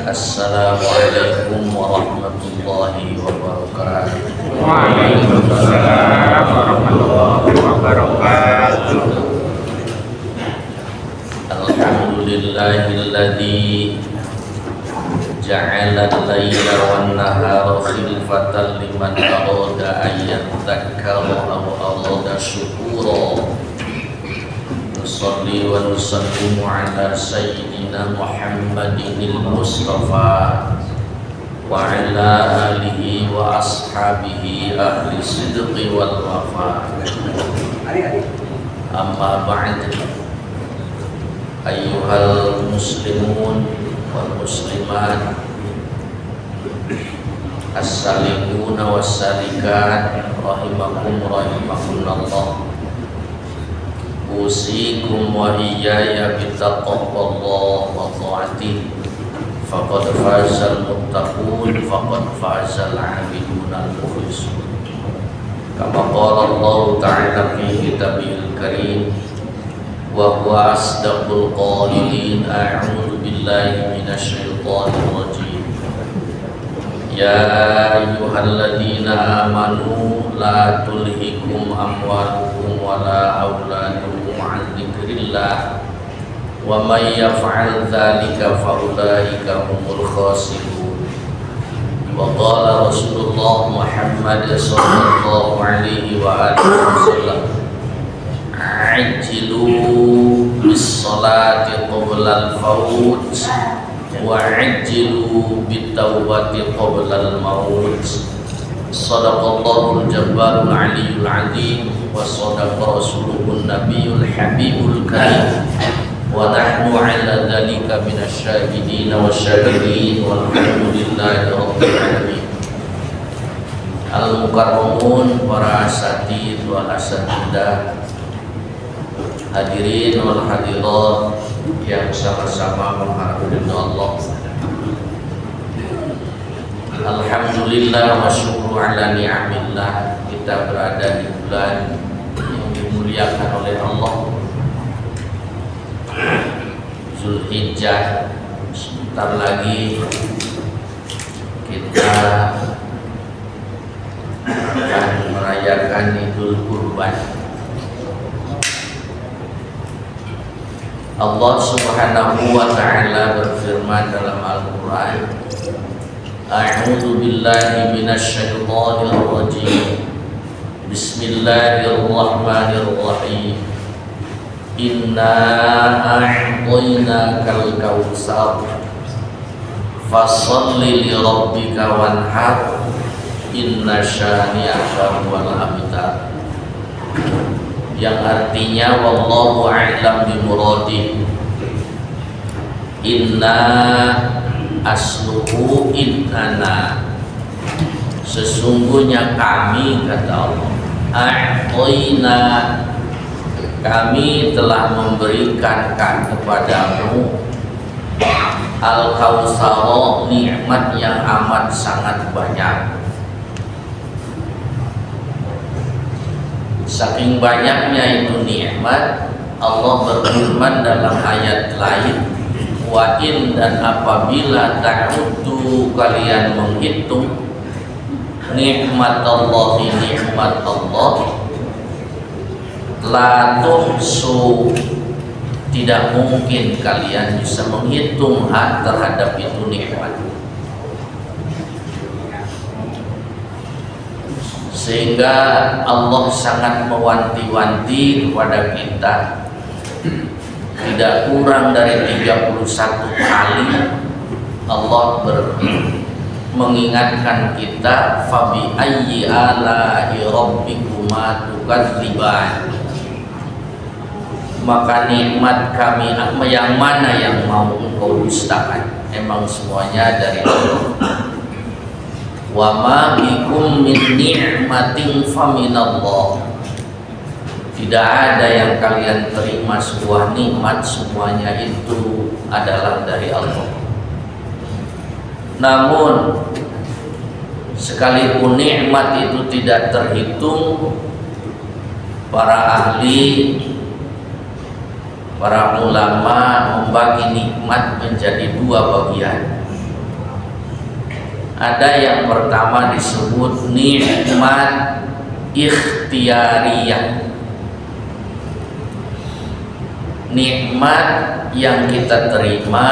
Assalamualaikum warahmatullahi wabarakatuh. Waalaikumsalam warahmatullahi wabarakatuh. Alhamdulillahilladzi ja'ala al-laila wan-nahara khilfatan liman arada an yadhakkara aw arada syukura. Nusalli wa nusallimu ala sayyidina Muhammadinil Mustafa wa ala alihi wa ashabihi ahli sidqi wal wafa. Amma ba'd. Ayyuhal muslimun wal muslimat, as-salikuna was-salikat, rahimakumullah. Usikum wa iyaya bittaqwallah wa ta'atih. Faqad fazal muttaqun, faqad fazal 'abidunal mukhlisun. Kama qala Allah ta'ala fi kitabihil karim, wa huwa asdaqul qailin. A'udzu billahi minasy syaithanir rajim. Ya ayyuhalladzina amanu la tulhikum amwalukum wala auladukum an dzikrillah wa may yaf'al dzalika fa ulaika humul khasirun. Wa qala Rasulullah Muhammad sallallahu alaihi wa alihi wasallam, ajjilu bis salati qabla al-fawt wa ajjilu bit taubati qabla al-maut. Shadaqallahul jabbarul aliyyul azim wa shadaqa rasuluhun nabiyyul habibul karim wa nahnu ala dzalika minasy syahidin wasyakirin walhamdulillahi rabbil alamin. Al-mukarramun, para asatidz wal asatidah, hadirin wal hadirat yang sama-sama mengharapkan Allah. Alhamdulillah wa syukru ala ni'amillah, kita berada di bulan yang dimuliakan oleh Allah, Zulhijjah. Sebentar lagi kita akan merayakan Idul Kurban. Allah Subhanahu wa ta'ala berfirman dalam Al-Quran, a'udzu billahi minasy syaithanir rajim. Bismillahirrahmanirrahim. Inna a'tainakal kautsar fasholli li rabbika wanhar inna syani'aka huwal abtar. Yang artinya wallahu a'lam bimuradih. Inna asluhu innana, sesungguhnya kami, kata Allah, a'toina, kami telah memberikan kepadamu al-kautsar, nikmat yang amat sangat banyak. Saking banyaknya itu nikmat, Allah berfirman dalam ayat lain, wa in, dan apabila ta'uddu, kalian menghitung nikmat Allah, nikmat Allah, la tuhsu, tidak mungkin kalian bisa menghitung terhadap itu nikmat. Sehingga Allah sangat mewanti-wanti kepada kita, tidak kurang dari 31 kali Allah mengingatkan kita, fabi ayyi ala'i rabbikuma tukadziban, maka nikmat kami yang mana yang mau engkau dustakan? Emang semuanya dari Allah. Wa ma bikum min ni'matin faminallah, tidak ada yang kalian terima sebuah nikmat, semuanya itu adalah dari Allah. Namun sekalipun nikmat itu tidak terhitung, para ahli, para ulama membagi nikmat menjadi dua bagian. Ada yang pertama disebut nikmat ikhtiyariyah, nikmat yang kita terima,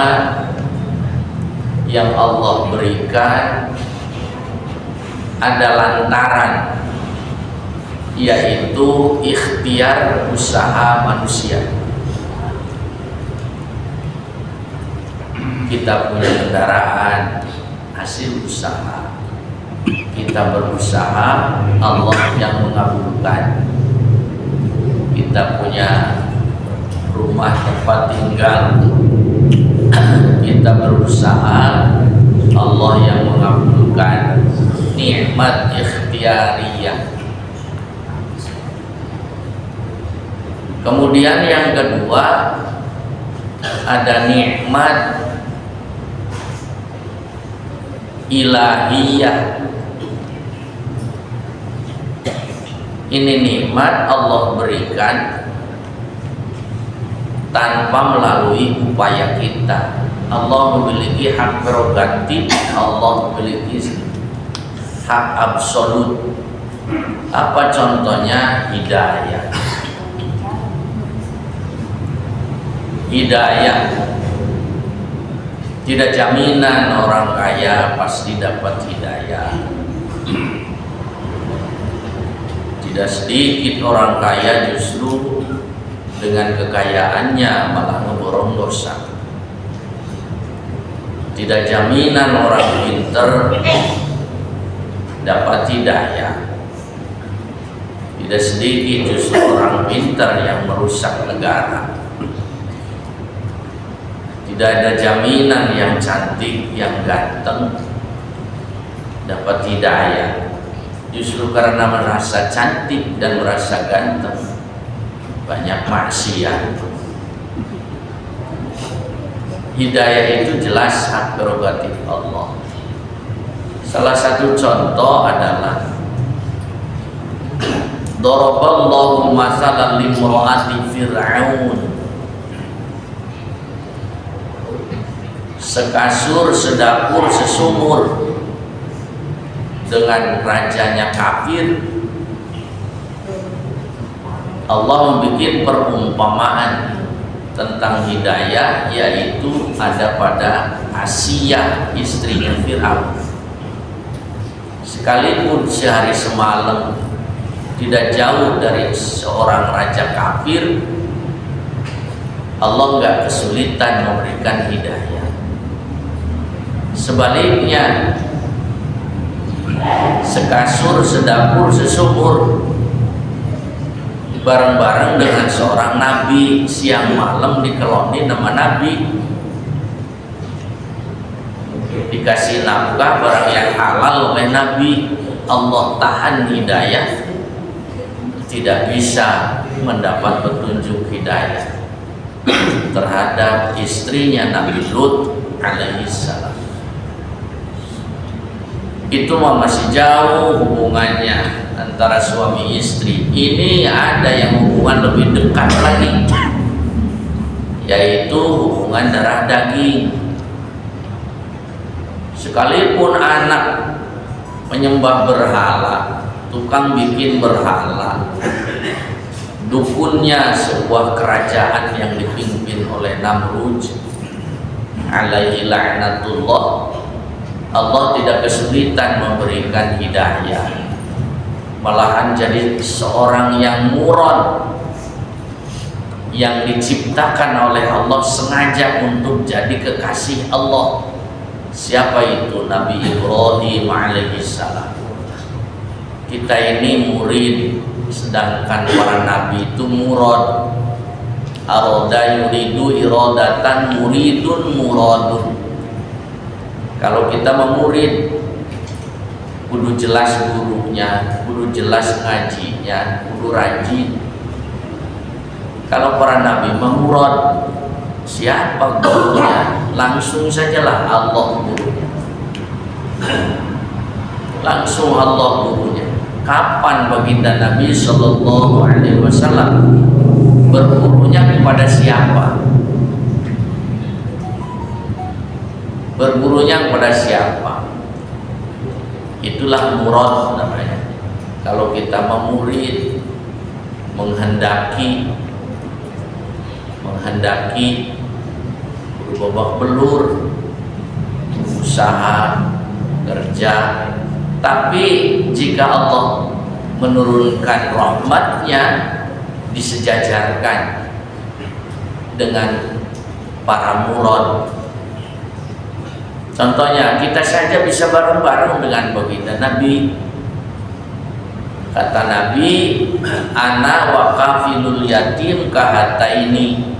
yang Allah berikan ada lantaran, yaitu ikhtiar usaha manusia. Kita punya kendaraan hasil usaha, kita berusaha, Allah yang mengabulkan. Kita punya rumah tempat tinggal, kita berusaha, Allah yang mengabulkan. Nikmat ikhtiyariyah. Kemudian yang kedua ada nikmat ilahiyah. Ini nikmat Allah berikan tanpa melalui upaya kita. Allah memiliki hak prerogatif, Allah memiliki hak absolut. Apa contohnya? Hidayah. Hidayah tidak jaminan orang kaya pasti dapat hidayah. Tidak sedikit orang kaya justru dengan kekayaannya malah ngeborong dosa. Tidak jaminan orang pinter dapat hidayah. Tidak sedikit justru orang pinter yang merusak negara. Tidak ada jaminan yang cantik, yang ganteng dapat hidayah. Justru karena merasa cantik dan merasa ganteng banyak maksiat. Hidayah itu jelas hak prerogatif Allah. Salah satu contoh adalah daraballahu masalan limra'ati fir'aun. Sekasur, sedapur, sesumur dengan rajanya kafir. Allah membuat perumpamaan tentang hidayah, yaitu ada pada Asiyah, istrinya Fir'aun. Sekalipun sehari semalam tidak jauh dari seorang raja kafir, Allah nggak kesulitan memberikan hidayah. Sebaliknya, sekasur, sedapur, sesumur bareng-bareng dengan seorang nabi, siang malam dikeloni nama nabi, dikasih nafkah barang yang halal oleh nabi, Allah tahan hidayah, tidak bisa mendapat petunjuk hidayah terhadap istrinya Nabi Lut alaihissalam. Itu masih jauh hubungannya antara suami istri. Ini ada yang hubungan lebih dekat lagi, yaitu hubungan darah daging. Sekalipun anak menyembah berhala, tukang bikin berhala, dukunnya sebuah kerajaan yang dipimpin oleh Namrud alaihi la'natullah, Allah tidak kesulitan memberikan hidayah, malahan jadi seorang yang murad, yang diciptakan oleh Allah sengaja untuk jadi kekasih Allah. Siapa itu? Nabi Ibrahim alaihissalam. Kita ini murid, sedangkan para nabi itu murad. Aroda yuridu irodatan, muridun muradun. Kalau kita memurid, kudu jelas gurunya, kudu jelas ngajinya, kudu rajin. Kalau para nabi memurad, siapa gurunya? Langsung sajalah Allah gurunya. Langsung Allah gurunya. Kapan baginda Nabi Sallallahu Alaihi Wasallam bergurunya kepada siapa? Bergurunya kepada siapa? Itulah murad namanya. Kalau kita memurid, menghendaki berbabak belur, usaha, kerja. Tapi jika Allah menurunkan rahmatnya, disejajarkan dengan para murad. Contohnya, kita saja bisa bareng-bareng dengan baginda Nabi. Kata Nabi, ana wa kafilul yatim kahataini.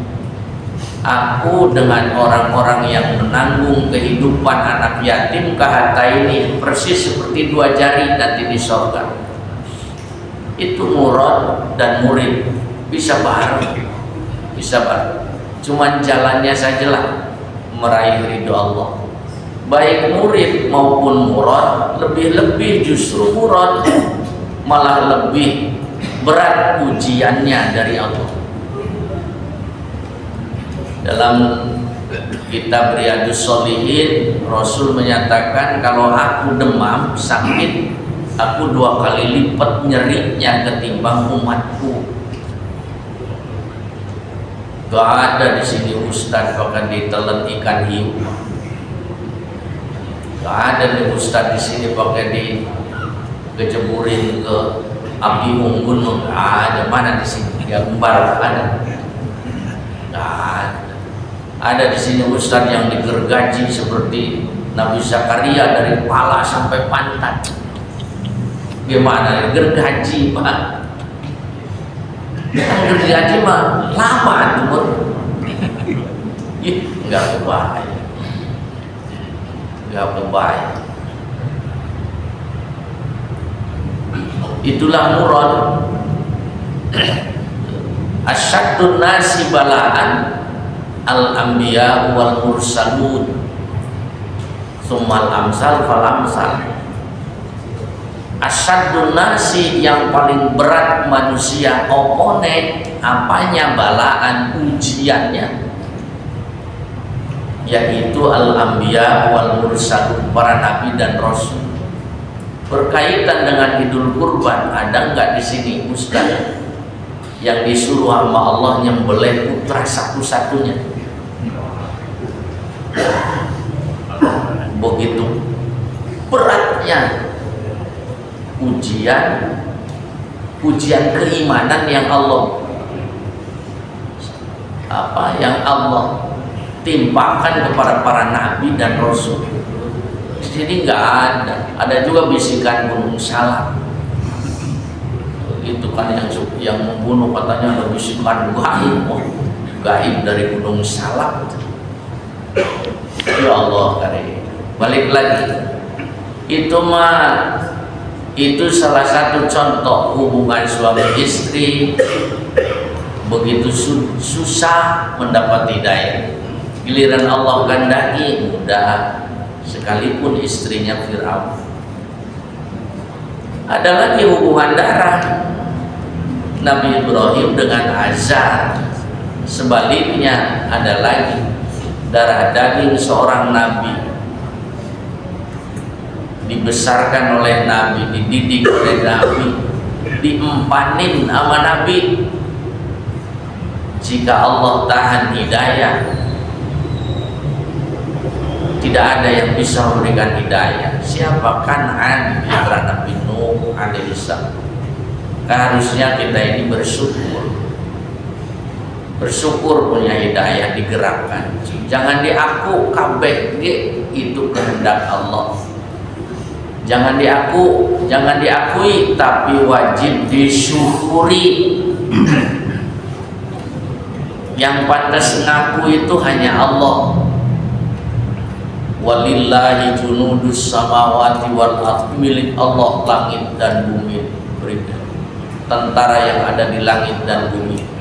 Aku dengan orang-orang yang menanggung kehidupan anak yatim kahataini, persis seperti dua jari nanti di surga. Itu murad dan murid bisa bareng, cuman jalannya sajalah meraih ridho Allah. Baik murid maupun murad, lebih-lebih justru murad malah lebih berat ujiannya dari Allah. Dalam kitab Riyadhus Shalihin, Rasul menyatakan kalau aku demam sakit, aku 2 kali lipat nyerinya ketimbang umatku. Gak ada di sini ustaz bahkan ditelan ikan hiu. Gak ada nih ustaz di sini pakai dikejemurin ke api unggun. Gak ada, mana di sini gambar ada. Gak ada. Ada di sini ustaz yang digergaji seperti Nabi Zakaria dari kepala sampai pantat. Gimana gergaji pak? Gergaji mah lama tuh. Enggak kebayang. Enggak kebayang. Itulah murad. Asyaddun nasi balaan al-anbiya wal mursalun, summal amsal fal amsal. Asyadun nasi, yang paling berat manusia, opone apanya, balaan ujiannya, yaitu al-anbiya wal mursalun, para nabi dan rasul. Berkaitan dengan Idul Kurban, ada enggak di sini ustaz yang disuruh sama Allah nyembelih putra satu-satunya? Begitu beratnya ujian keimanan yang Allah timpakan kepada para nabi dan rasul. Jadi nggak ada juga bisikan gunung salak. Itu kan yang membunuh katanya ada bisikan gaib dari gunung salak. Ya Allah karim. Balik lagi, itu salah satu contoh hubungan suami istri begitu susah mendapat hidayah. Giliran Allah gandaki mudah, sekalipun istrinya Fir'aun. Ada lagi hubungan darah Nabi Ibrahim dengan Azar. Sebaliknya ada lagi darah daging seorang nabi, dibesarkan oleh Nabi, dididik oleh Nabi, diempanin sama Nabi. Jika Allah tahan hidayah, tidak ada yang bisa memberikan hidayah. Siapa? Kan'an, putra Nabi Nuh alaihissalam. Harusnya kita ini bersyukur punya hidayah digerakkan. Jangan diaku kabeh, itu kehendak Allah. Jangan diakui, tapi wajib disyukuri. Yang pantas ngaku itu hanya Allah. Walillahi junudus samawati wal ardh, milik Allah langit dan bumi. Tentara yang ada di langit dan bumi.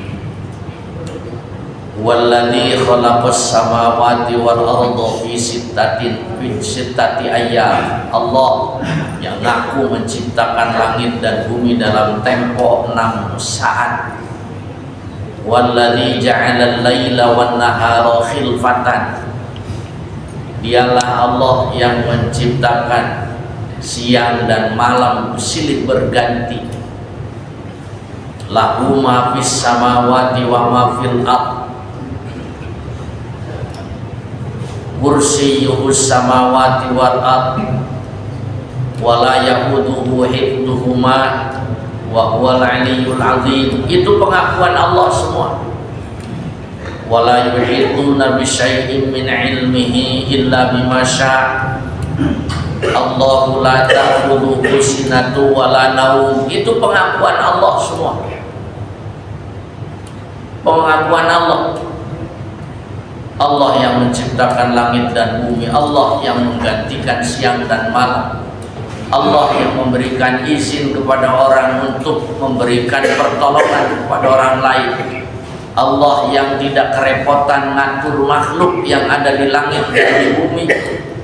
Walladzi khalaqas samawati wal ardha fi sittati ayyam. Allah yang ngaku menciptakan langit dan bumi dalam tempo 6 saat. Walladzi ja'ala al-laila wan nahara khilfatan. Dialah Allah yang menciptakan siang dan malam silih berganti. Lahu ma fis samawati wa ma fil ard, kursiyyuhus samawati wal ard wa la yaquduhu hifdhuhuma wa huwal aliyyul azim. Itu pengakuan Allah semua. Wa la yuhituna bi syai'in min ilmihi illa bima syaa. Allahu la ta'khudhuhu sinatu wa la naum. Itu pengakuan Allah semua. Pengakuan Allah. Allah yang menciptakan langit dan bumi, Allah yang menggantikan siang dan malam, Allah yang memberikan izin kepada orang untuk memberikan pertolongan kepada orang lain, Allah yang tidak kerepotan ngatur makhluk yang ada di langit dan di bumi.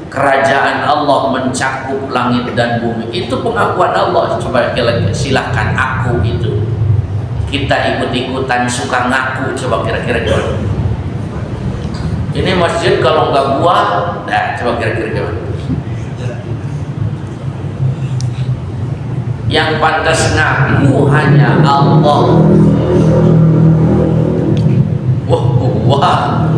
Kerajaan Allah mencakup langit dan bumi. Itu pengakuan Allah. Coba silahkan aku itu. Kita ikut-ikutan suka ngaku, coba kira-kira gimana? Ini masjid kalau nggak gua, nah coba kira-kira gimana? Yang pantas ngaku hanya Allah. Wah.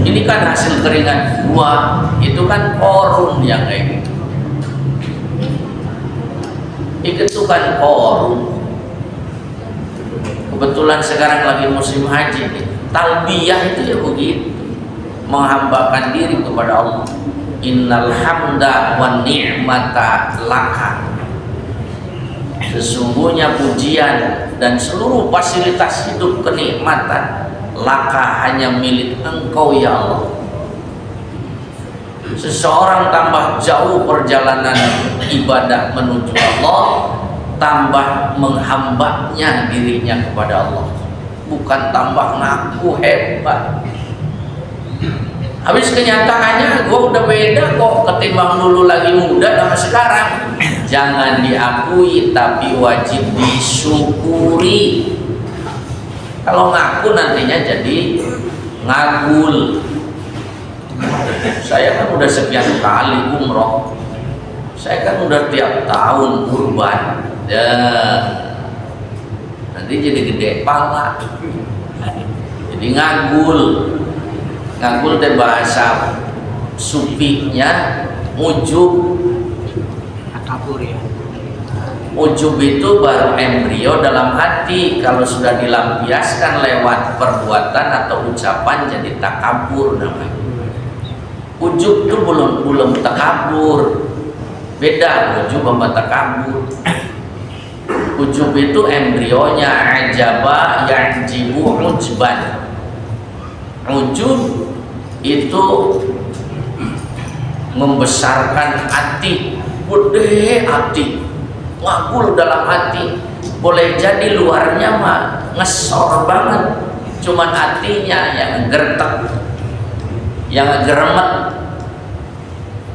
Ini kan hasil keringat gua, itu kan korun yang kayak gitu. Itu kan korun. Kebetulan sekarang lagi musim haji nih. Talbiyah itu ya begitu, menghambakan diri kepada Allah. Innal hamda wan ni'mata laka. Sesungguhnya pujian dan seluruh fasilitas hidup kenikmatan laka hanya milik Engkau ya Allah. Seseorang tambah jauh perjalanan ibadah menuju Allah, tambah menghambanya dirinya kepada Allah, bukan tambah ngaku hebat. Habis kenyataannya gue udah beda kok ketimbang dulu lagi muda sama sekarang. Jangan diakui tapi wajib disyukuri. Kalau ngaku nantinya jadi ngagul. Saya kan udah sekian kali umroh, saya kan udah tiap tahun kurban, ya nanti jadi gede pala, jadi ngagul. Ngagul teh bahasa supinya ujub. Takabur ya. Ujub itu baru embrio dalam hati. Kalau sudah dilampiaskan lewat perbuatan atau ucapan jadi takabur namanya. Ujub itu belum takabur. Beda ujub sama takabur. Ujub itu embrionya ajaba yajibu ujban. Ujub itu membesarkan hati, gede hati, ngagul dalam hati. Boleh jadi luarnya mah ngesor banget, cuman hatinya yang gertek, yang geremet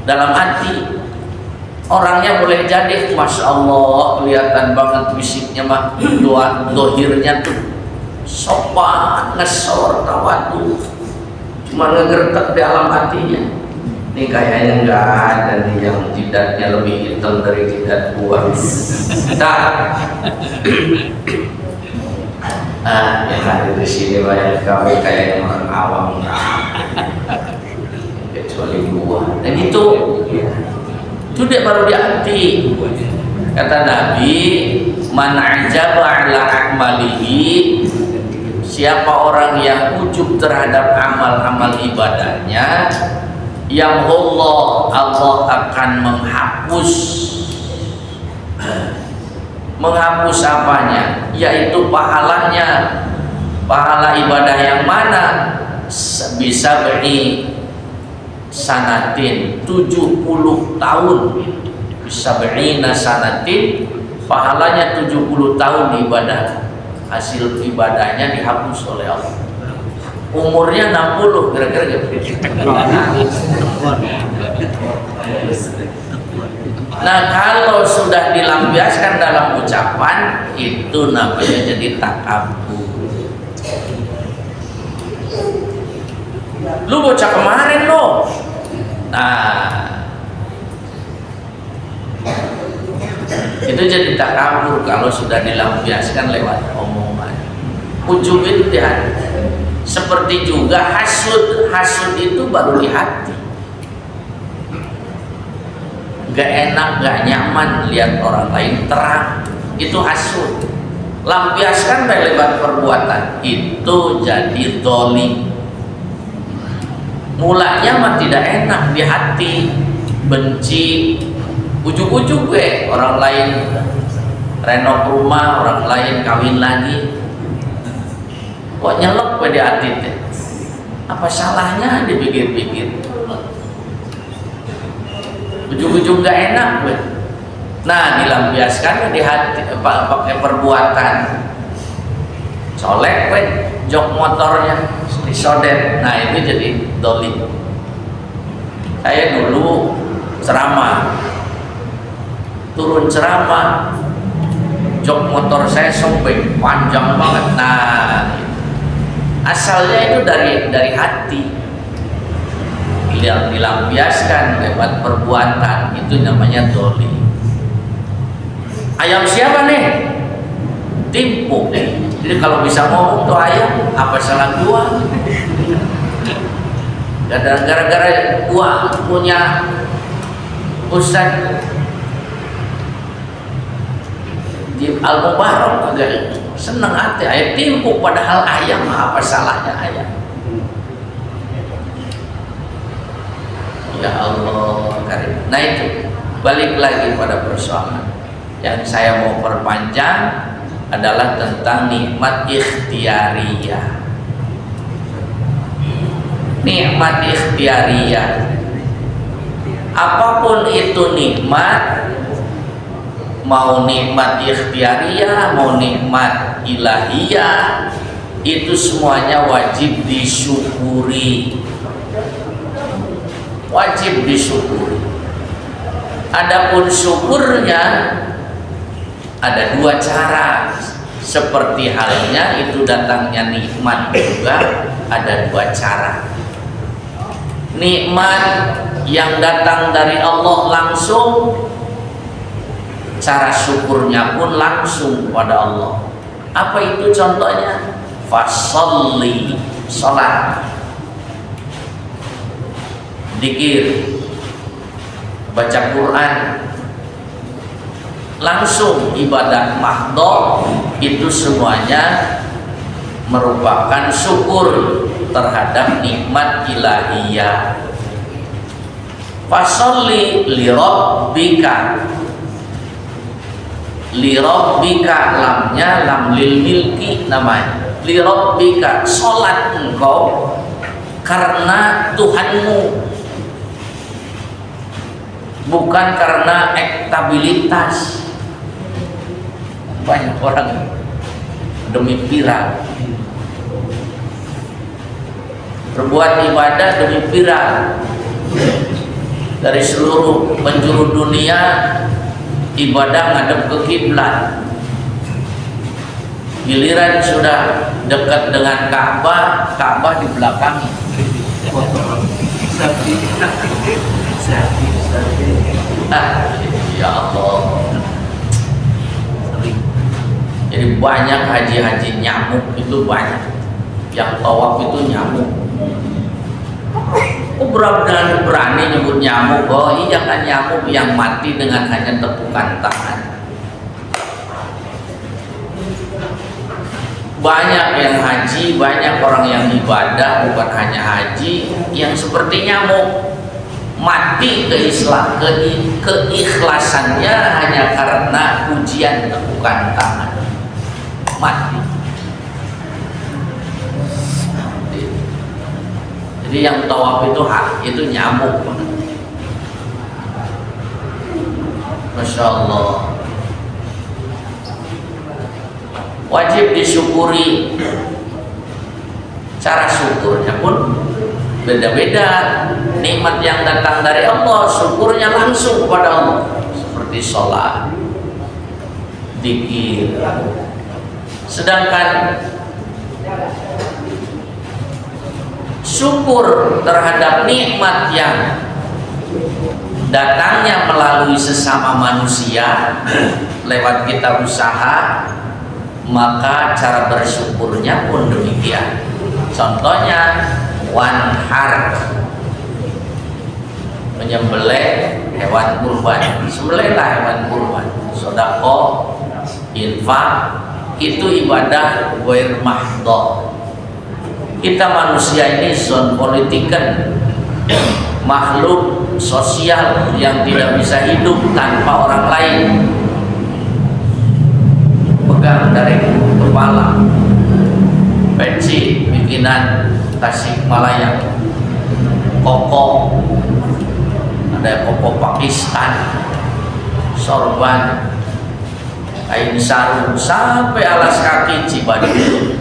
dalam hati. Orangnya boleh jadi masya Allah kelihatan banget fisiknya mah, dohirnya tuh sopan, ngesor, tawadu, cuma ngegertek di alam hatinya. Ini kayaknya enggak ada nih yang jidatnya lebih hitam dari jidat gua. Yang hadir di sini banyak kami kayak orang awam, kecuali gua. Dan itu dia baru di hati. Kata Nabi, man ajaba ala akmalihi, siapa orang yang ujub terhadap amal-amal ibadahnya, yang Allah akan menghapus apanya, yaitu pahalanya. Pahala ibadah yang mana? Bisa beri sanatin 70 tahun, bisa beri sanatin, pahalanya 70 tahun ibadah, hasil ibadahnya dihapus oleh Allah. Umurnya 60 kira-kira gitu. Nah kalau sudah dilampiaskan dalam ucapan, itu namanya jadi takabur. Lu bocah kemarin lo. Nah jadi takabur kalau sudah dilampiaskan lewat omongan. Ujub itu di hati. Seperti juga hasud. Hasud itu baru di hati. Gak enak, gak nyaman lihat orang lain terang, itu hasud. Lampiaskan lewat perbuatan, itu jadi dolim. Mulanya mah tidak enak di hati, benci, ujug-ujug orang lain renov rumah, orang lain kawin lagi, kok nyelok di hati teh. Apa salahnya dipikir-pikir? Ujung-ujung gak enak gue. Nah, dilampiaskan di hati pakai perbuatan. Colek gue jok motornya disodet. Nah, itu jadi dolim. Saya dulu ceramah, turun ceramah, jok motor saya sobek panjang banget. Nah, asalnya itu dari hati. Dilampiaskan lewat perbuatan, itu namanya dolim. Ayam siapa nih? Timpuk. Jadi kalau bisa ngomong tuh ayam, apa salah gua? Gara-gara gua punya Ustaz di Al-Mubarak agak seneng hati ayam timpuk, padahal ayam apa salahnya ayam? Ya Allah karim. Nah itu balik lagi pada persoalan yang saya mau perpanjang adalah tentang nikmat ikhtiariyah. Nikmat ikhtiariyah, apapun itu nikmat, mau nikmat ikhtiariyah, mau nikmat ilahiyah, itu semuanya wajib disyukuri. Wajib disyukuri. Adapun syukurnya ada dua cara. Seperti halnya itu datangnya nikmat juga ada dua cara. Nikmat yang datang dari Allah langsung, cara syukurnya pun langsung pada Allah. Apa itu contohnya? Fasolli, sholat, dikir, baca Quran, langsung ibadah mahdhah, itu semuanya merupakan syukur terhadap nikmat ilahiyah. Fasolli lirabbika, lirabbika lamnya lam lil milki namanya. Lirabbika, sholat engkau karena Tuhanmu, bukan karena elektabilitas. Banyak orang demi viral, berbuat ibadah demi viral. Dari seluruh penjuru dunia ibadah ngadep ke kiblat. Giliran sudah dekat dengan Ka'bah, Ka'bah di belakangnya. Ya Allah. Jadi banyak haji-haji nyamuk itu banyak. Yang tawaf itu nyamuk. Oh, berani nyebut nyamuk. Oh iya kan, nyamuk yang mati dengan hanya tepukan tangan. Banyak yang haji, banyak orang yang ibadah bukan hanya haji yang seperti nyamuk, mati keikhlasannya hanya karena ujian tepukan tangan, mati. Jadi yang tawaf itu nyamuk. Masya Allah. Wajib disyukuri. Cara syukurnya pun beda-beda. Nikmat yang datang dari Allah, syukurnya langsung kepada Allah, seperti sholat, dzikir. Sedangkan syukur terhadap nikmat yang datangnya melalui sesama manusia lewat kita usaha, maka cara bersyukurnya pun demikian. Contohnya wanhar, menyembelih hewan kurban, sembelihlah hewan kurban. Sedekah, infak, itu ibadah ghair mahdhah. Kita manusia ini zon politikan, makhluk sosial yang tidak bisa hidup tanpa orang lain. Pegang dari kepala, peci bikinan Tasikmalaya, koko, ada koko Pakistan, sorban, kain sarung, sampai alas kaki Cibaduyut.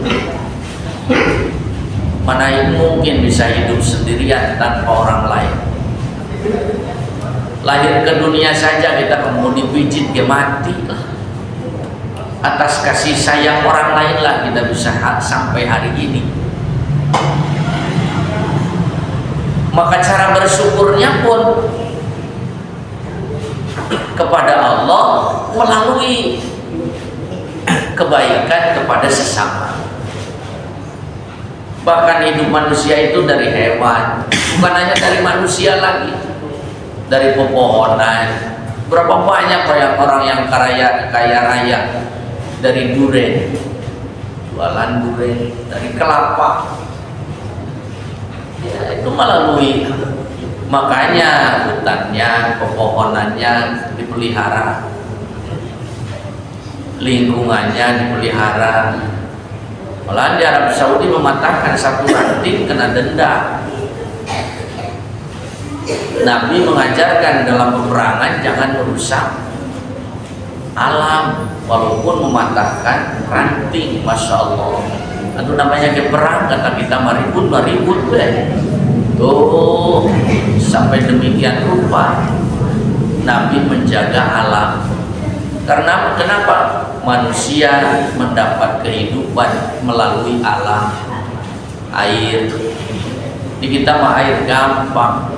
Mana yang mungkin bisa hidup sendirian tanpa orang lain? Lahir ke dunia saja kita kemudian dipijit ke mati lah. Atas kasih sayang orang lain lah kita bisa sampai hari ini. Maka cara bersyukurnya pun kepada Allah melalui kebaikan kepada sesama. Bahkan hidup manusia itu dari hewan, bukan hanya dari manusia lagi, dari pepohonan. Berapa banyak orang yang kaya raya dari durian, jualan durian, dari kelapa. Ya, itu melalui, makanya hutannya, pepohonannya dipelihara, lingkungannya dipelihara. Malah di Arab Saudi mematahkan satu ranting kena denda. Nabi mengajarkan dalam peperangan jangan merusak alam, walaupun mematahkan ranting. Masya Allah, itu namanya ke perang, kata kita maribut deh. Tuh, sampai demikian rupa Nabi menjaga alam. Karena kenapa? Manusia mendapat kehidupan melalui alam. Air, di kita mah air gampang.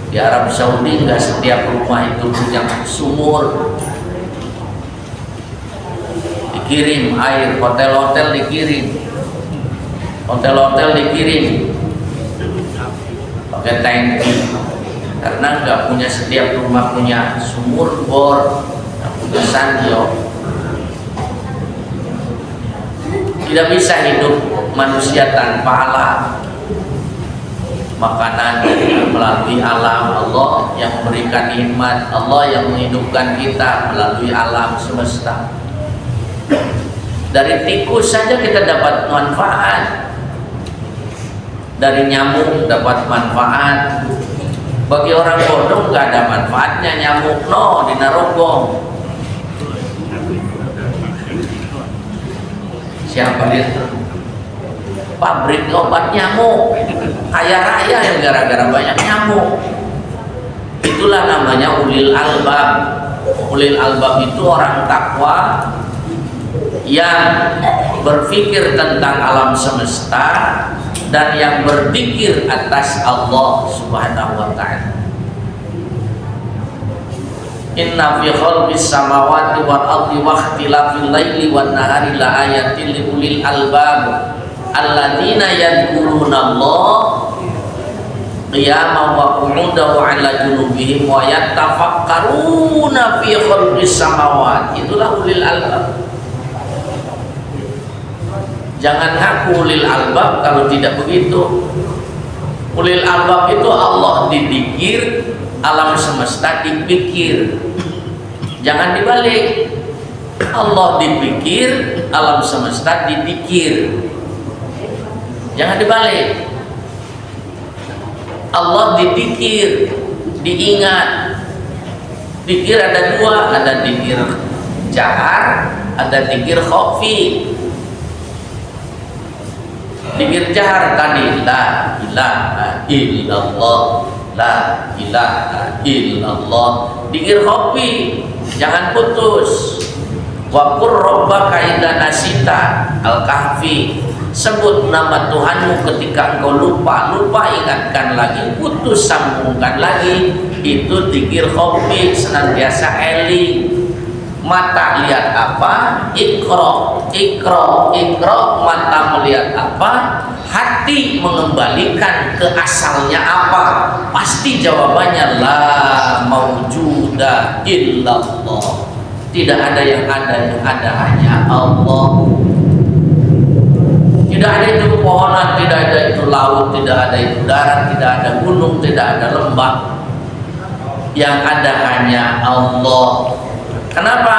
Di Arab Saudi nggak setiap rumah itu punya sumur. Dikirim air, hotel-hotel dikirim, hotel-hotel dikirim pakai tangki. Karena nggak punya setiap rumah punya sumur bor, nggak punya sanyo. Tidak bisa hidup manusia tanpa alam. Makanan melalui alam, Allah yang memberikan nikmat, Allah yang menghidupkan kita melalui alam semesta. Dari tikus saja kita dapat manfaat, dari nyamuk dapat manfaat. Bagi orang bodoh nggak ada manfaatnya nyamuk, no, di Narogong. Siapa dia? Pabrik obat nyamuk, kaya raya yang gara-gara banyak nyamuk. Itulah namanya ulil albab. Ulil albab itu orang takwa yang berpikir tentang alam semesta dan yang berzikir atas Allah Subhanahu wa ta'ala. Inna fi khalqis samawati wal ardi wa ikhtilafil laili wan nahari la ayatin li ulil albab alladzina yadhkurunallah qiyaman wa qu'udan wa 'ala junubihim wa yatafakkaruna fi khalqis samawati. Itulah ulil albab. Jangan ngaku ulil albab kalau tidak begitu. Ulil albab itu Allah dipikir, alam semesta dipikir. Jangan dibalik. Allah dipikir, alam semesta dipikir. Jangan dibalik. Allah dipikir, diingat. Dikir ada dua, ada dikir jahar, ada dikir khafi. Dikir jahar tadi la ilaha illallah, la ilaha illallah. Dikir khafi jangan putus. Wa qur rabbaka idza nasita, Al-Kahfi. Sebut nama Tuhanmu ketika engkau lupa, ingatkan lagi, putus sambungkan lagi. Itu dzikir khofi, senantiasa eling. Mata lihat apa? Iqra, mata melihat apa? Hati mengembalikan ke asalnya apa? Pasti jawabannya la maujuda illallah. Tidak ada yang ada hanya Allah. Tidak ada itu pepohonan, tidak ada itu laut, tidak ada itu darat, tidak ada gunung, tidak ada lembah. Yang ada hanya Allah. Kenapa?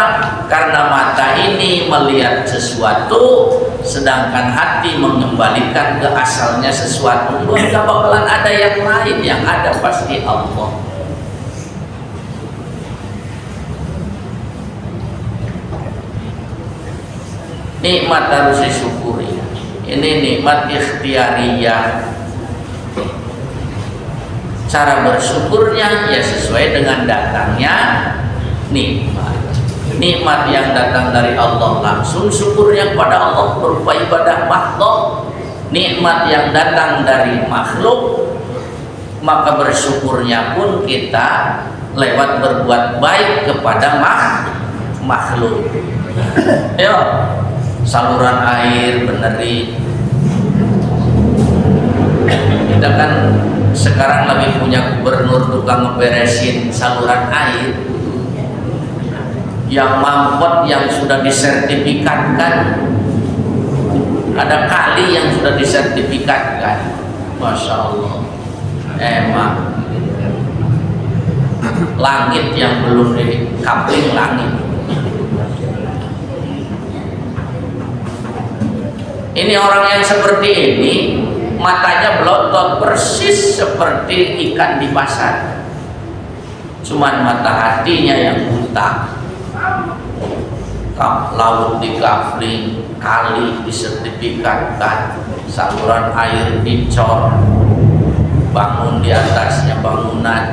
Karena mata ini melihat sesuatu, sedangkan hati mengembalikan ke asalnya sesuatu. Tidak bakalan ada yang lain, yang ada pasti Allah. Nikmat harus disyukuri. Ini nikmat ikhtiariyah. Cara bersyukurnya ya sesuai dengan datangnya nikmat. Nikmat yang datang dari Allah langsung syukurnya kepada Allah berupa ibadah makhluk. Nikmat yang datang dari makhluk maka bersyukurnya pun kita lewat berbuat baik kepada makhluk. Yo, saluran air benerin. Kita kan sekarang lagi punya gubernur tukang ngeberesin saluran air yang mampet, yang sudah disertifikatkan. Ada kali yang sudah disertifikatkan. Masya Allah. Emang langit yang belum dikapling langit. Ini orang yang seperti ini, matanya belotot persis seperti ikan di pasar. Cuman mata hatinya yang buta. Laut dikapling, kali disertifikatkan, saluran air dicor, bangun di atasnya bangunan.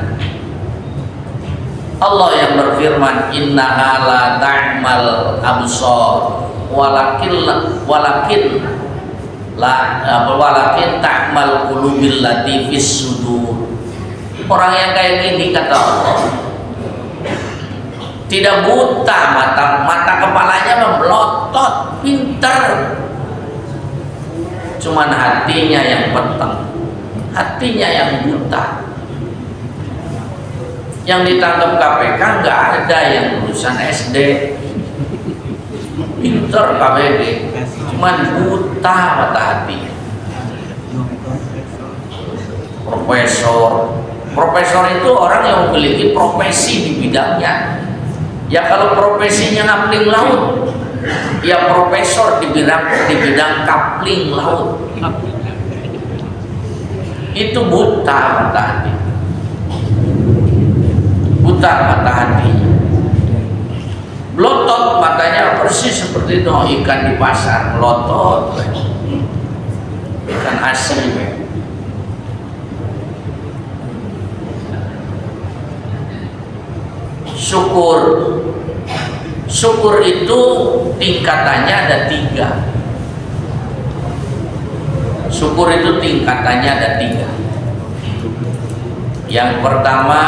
Allah yang berfirman, innaha la ta'mal absar walakin ta'mal qulubil lati fis sudur. Orang yang kayak gini kata Allah tidak buta mata kepalanya memelotot, pintar. Cuman hatinya yang peteng, hatinya yang buta. Yang ditangkap KPK nggak ada yang lulusan SD, pintar KBD, cuman buta mata hati. Profesor itu orang yang memiliki profesi di bidangnya. Ya kalau profesinya ngapling laut, ya profesor di bidang kapling laut. Itu buta mata hati. Buta mata hati. Melotot matanya persis seperti itu ikan di pasar, melotot. Ikan asli. Syukur itu tingkatannya ada 3. Syukur itu tingkatannya ada 3. Yang pertama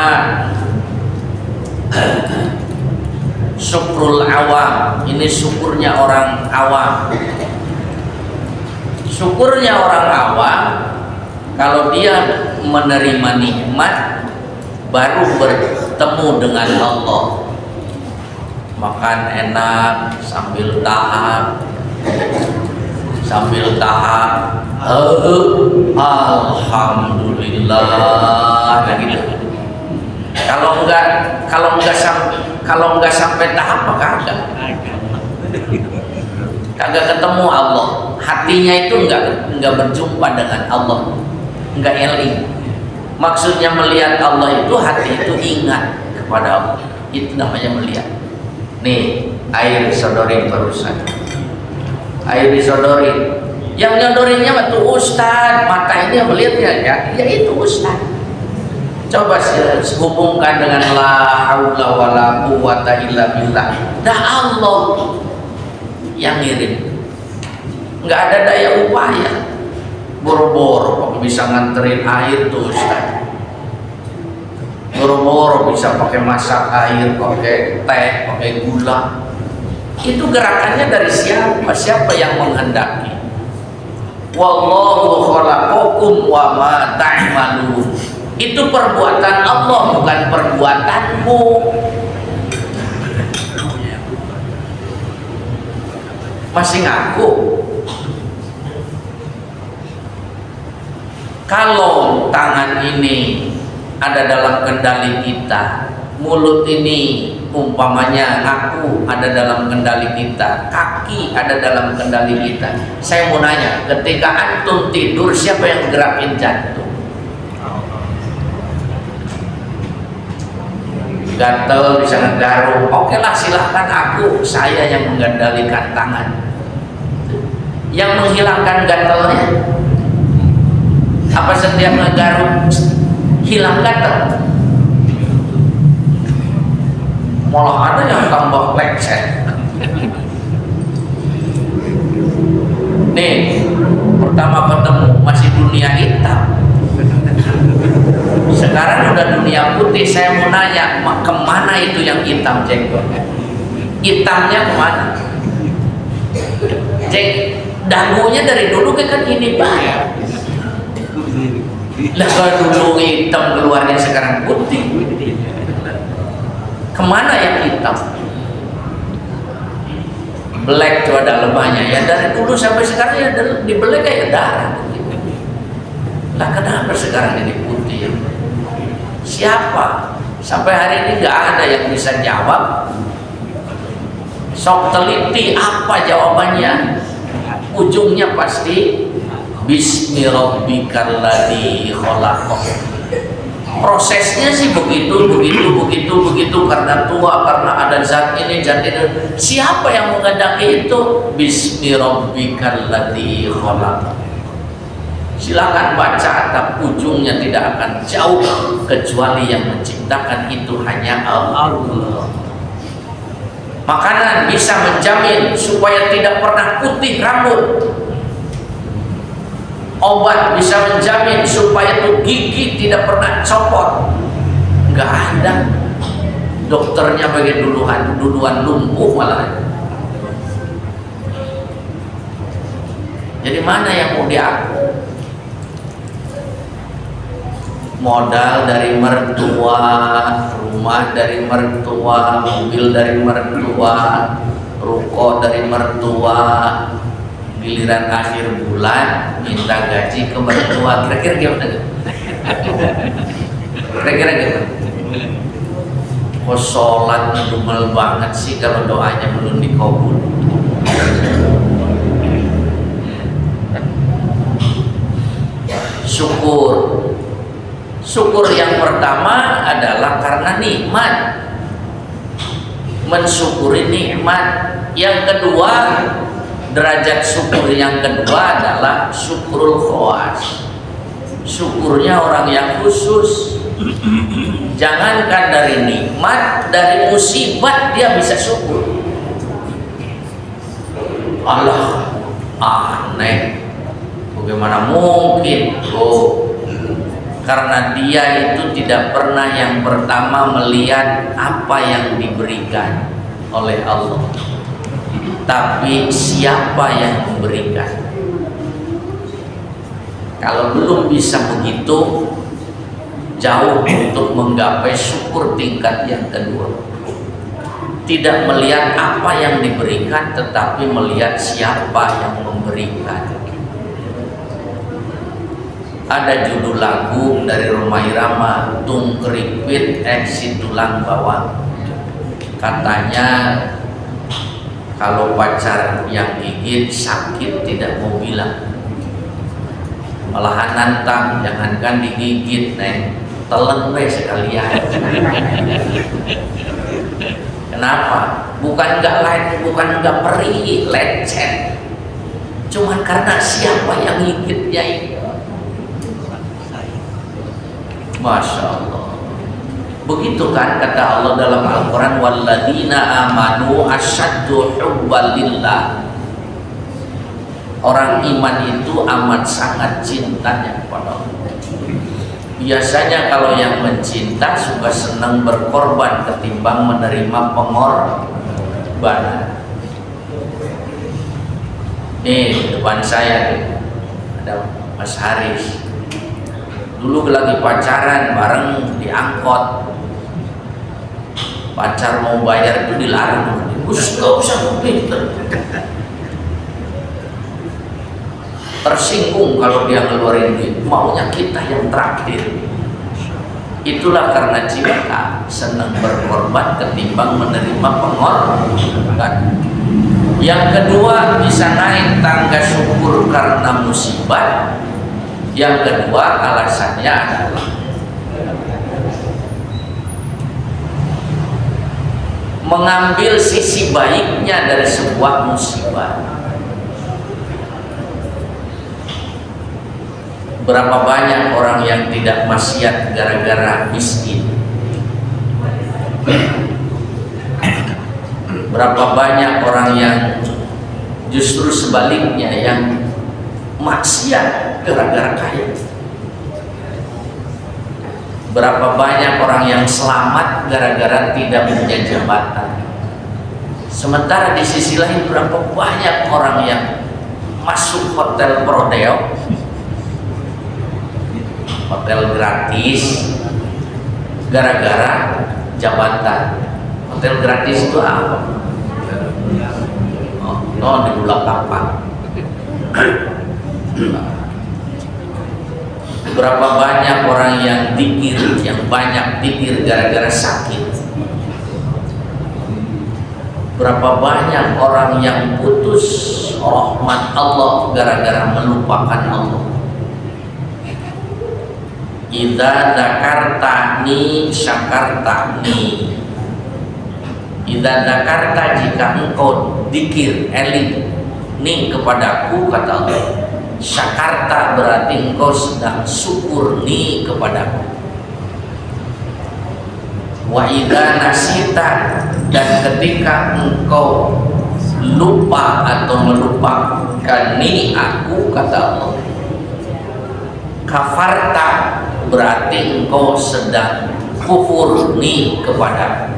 syukrul awam. Ini syukurnya orang awam. Syukurnya orang awam kalau dia menerima nikmat baru bertemu dengan Allah, makan enak sambil tahap, alhamdulillah, kayak gitu. Kalau enggak sampai tahap maka kagak ketemu Allah. Hatinya itu enggak berjumpa dengan Allah, enggak eling. Maksudnya melihat Allah itu hati itu ingat kepada Allah. Itu namanya melihat. Nih, air disodorin barusan. Air disodorin. Yang nyodorinnya waktu Ustaz, mata ini melihatnya ya itu Ustaz. Coba hubungkan dengan la haula wala quwata illa billah. Dah Allah yang ngirim. nggak ada daya upaya. Boro-boro kok bisa nganterin air tuh Ustaz. Boro-boro bisa pakai masak air, pakai teh, pakai gula. Itu gerakannya dari siapa? Siapa yang menghendaki? Wallahu khalaqakum wa ma ta'malun. Itu perbuatan Allah, bukan perbuatanmu. Masih ngaku? Kalau tangan ini ada dalam kendali kita, mulut ini umpamanya ngaku ada dalam kendali kita, kaki ada dalam kendali kita. Saya mau nanya, ketika antum tidur siapa yang gerakin jantung? Gatel bisa ngegaruh, oke lah silahkan aku, saya yang mengendalikan tangan. Yang menghilangkan gatelnya apa? Setiap ngegaruh hilang gatel? Malah ada yang tambah lecet. Nih, pertama ketemu masih dunia hitam, sekarang udah dunia putih. Saya mau nanya, kemana itu yang hitam jenggot? Hitamnya kemana? Dagunya dari dulu kan ini banyak. Lah kalau dulu hitam keluarnya sekarang putih, kemana yang hitam? Black itu ada lemahnya. Ya dari dulu sampai sekarang ya di black kayak darah. Lah kenapa sekarang ini putih? Siapa? Sampai hari ini nggak ada yang bisa jawab. Sok teliti apa jawabannya? Ujungnya pasti Bismi rabbikal ladzi khalaq. Prosesnya sih begitu karena tua, karena ada zat ini, zat itu. Siapa yang menghendaki itu? Bismi rabbikal ladzi khalaq. Silakan baca, tapi ujungnya tidak akan jauh kecuali yang menciptakan itu hanya Allah. Makanan bisa menjamin supaya tidak pernah putih rambut. Obat bisa menjamin supaya tuh gigi tidak pernah copot. Nggak ada. Dokternya bagian duluan lumpuh malah. Jadi mana yang mau diaku? Modal dari mertua, rumah dari mertua, mobil dari mertua, ruko dari mertua. Giliran akhir bulan minta gaji ke mertua, kira-kira gimana? Kira-kira gimana? Kok sholat ngedumel banget sih kalau doanya belum dikabul? Syukur yang pertama adalah karena nikmat, mensyukuri nikmat. Yang kedua, derajat syukur yang kedua adalah syukurul khawas, syukurnya orang yang khusus. Jangankan dari nikmat, dari musibah dia bisa syukur. Allah, aneh, bagaimana mungkin? Karena dia itu tidak pernah yang pertama melihat apa yang diberikan oleh Allah, tapi siapa yang memberikan. Kalau belum bisa begitu, jauh untuk menggapai syukur tingkat yang kedua. Tidak melihat apa yang diberikan, tetapi melihat siapa yang memberikan. Ada judul lagu dari Rhoma Irama, Tung keripit si tulang bawang. Katanya kalau pacar yang gigit sakit tidak mau bilang, malahan nantang, jangankan digigit neng, telan we sekalian. Kenapa? Bukan nggak perih, lecet, cuman karena siapa yang gigitnya itu. Masya Allah. Begitu kan kata Allah dalam Al-Quran, walladzina amanu asyaddu hubban lillah. Orang iman itu amat sangat cintanya kepada Allah. Biasanya kalau yang mencinta suka senang berkorban ketimbang menerima pengorbanan. Nih depan saya nih, ada Mas Haris. Dulu lagi pacaran bareng di angkot. Pacar mau bayar itu dilarang. Gak usah pinter. Tersinggung kalau dia ngeluarin duit, maunya kita yang traktir. Itulah karena cinta, senang berkorban ketimbang menerima pengorbanan. Yang kedua, bisa naik tangga syukur karena musibah. Yang kedua, alasannya adalah mengambil sisi baiknya dari sebuah musibah. Berapa banyak orang yang tidak maksiat gara-gara miskin? Berapa banyak orang yang justru sebaliknya yang maksiat gara-gara kaya? Berapa banyak orang yang selamat gara-gara tidak punya jabatan? Sementara di sisi lain berapa banyak orang yang masuk hotel prodeo, hotel gratis gara-gara jabatan. Hotel gratis itu apa? Di Bulak Kapal. Berapa banyak orang yang dikir, yang banyak dikir gara-gara sakit. Berapa banyak orang yang putus rahmat Allah gara-gara melupakan Allah. Idza dzakartani syakartani. Idza dzakarta, jika engkau dikir eling ni kepadaku, kata Allah, syakarta berarti engkau sedang syukur ni kepadaku. Wa idza nasita, dan ketika engkau lupa atau melupakan ni aku, kata Allah, kafarta berarti engkau sedang kufur ni kepada.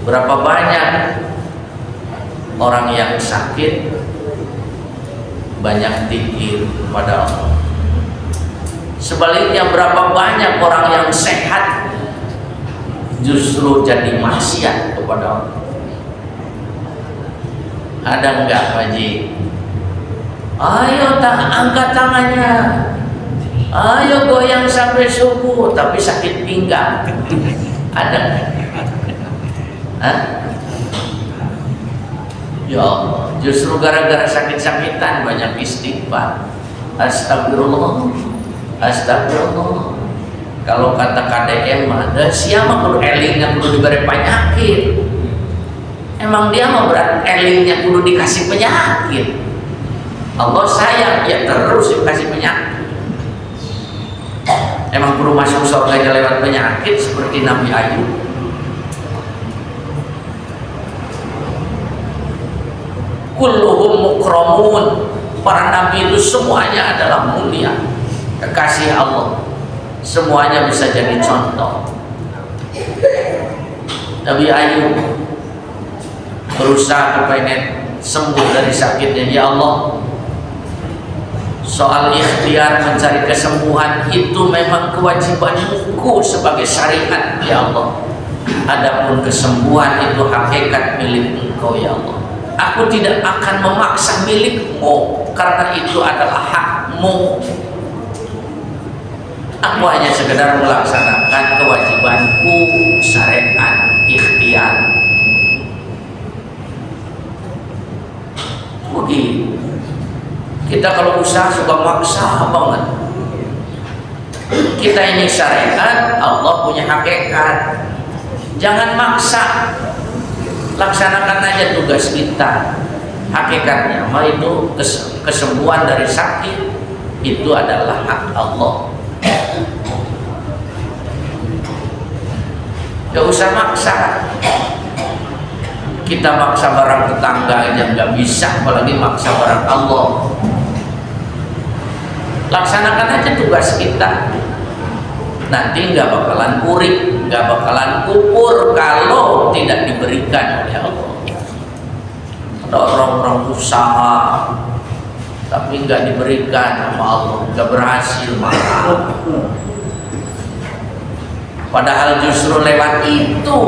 Berapa banyak orang yang sakit banyak zikir kepada Allah. Sebaliknya berapa banyak orang yang sehat justru jadi maksiat kepada Allah. Ada enggak Pak Haji? Ayo angkat tangannya, ayo goyang sampai subuh tapi sakit pinggang. Ada enggak? Hah? Ya Allah, justru gara-gara sakit-sakitan banyak istighfar. Astagfirullah, astagfirullah. Kalau kata KDM ada siapa kudu elingnya kudu diberi penyakit. Emang dia mau berat elingnya kudu dikasih penyakit. Allah sayang ya terus dikasih penyakit. Emang kudu masuk surga lewat penyakit seperti Nabi Ayub. Kulluhum mukramun, para nabi itu semuanya adalah mulia, kekasih Allah, semuanya bisa jadi contoh. Nabi Ayub berusaha kepengen sembuh dari sakitnya. Ya Allah, soal ikhtiar mencari kesembuhan itu memang kewajibanku sebagai syariat, ya Allah. Adapun kesembuhan itu hakikat milik Engkau, ya Allah. Aku tidak akan memaksa milikmu karena itu adalah hakmu. Aku hanya sekedar melaksanakan kewajibanku syariat ikhtiar. Begitu. Kita kalau usaha suka maksa banget. Kita ini syariat, Allah punya hakikat. Jangan maksa. Laksanakan aja tugas kita. Hakikatnya mah itu kesembuhan dari sakit itu adalah hak Allah. Gak usah maksa. Kita maksa barang tetangga aja nggak bisa, apalagi maksa barang Allah. Laksanakan aja tugas kita. Nanti nggak bakalan kurik, nggak bakalan kupur kalau tidak diberikan oleh Allah. Ada orang-orang usaha tapi nggak diberikan sama Allah, nggak berhasil, marah. Padahal justru lewat itu,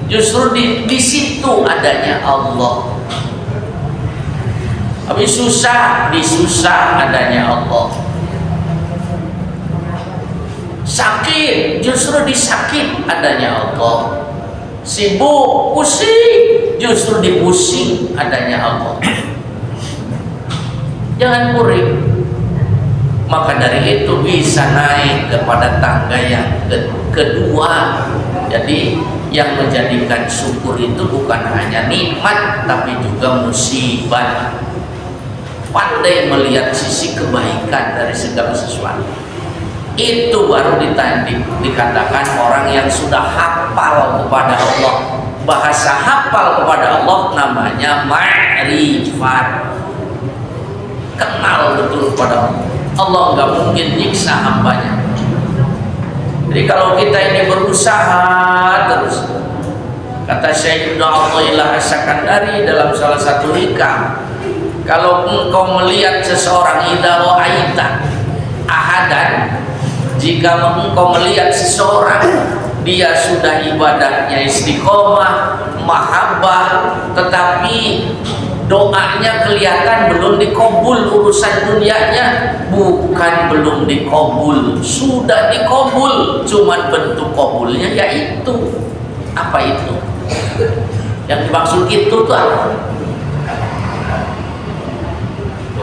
justru di situ adanya Allah. Tapi susah, disusah adanya Allah. Sakit, justru disakit adanya Allah. Sibuk, pusing, justru dipusing adanya Allah. Jangan murid. Maka dari itu bisa naik kepada tangga yang kedua. Jadi yang menjadikan syukur itu bukan hanya nikmat tapi juga musibah. Pandai melihat sisi kebaikan dari segala sesuatu. Itu baru dikatakan orang yang sudah hafal kepada Allah. Bahasa hafal kepada Allah namanya ma'rifat. Kenal betul kepada Allah. Allah nggak mungkin nyiksa hambanya. Jadi kalau kita ini berusaha terus, kata Syekh Ibnu Athaillah As-Sakandari dalam salah satu hikam, kalau engkau melihat seseorang idza ra'aita ahadan, jika engkau melihat seseorang dia sudah ibadahnya istiqomah, mahabbah, tetapi doanya kelihatan belum dikabul, urusan dunianya bukan belum dikabul, sudah dikabul, cuman bentuk kabulnya yaitu apa itu? Yang dimaksud itu tuh apa?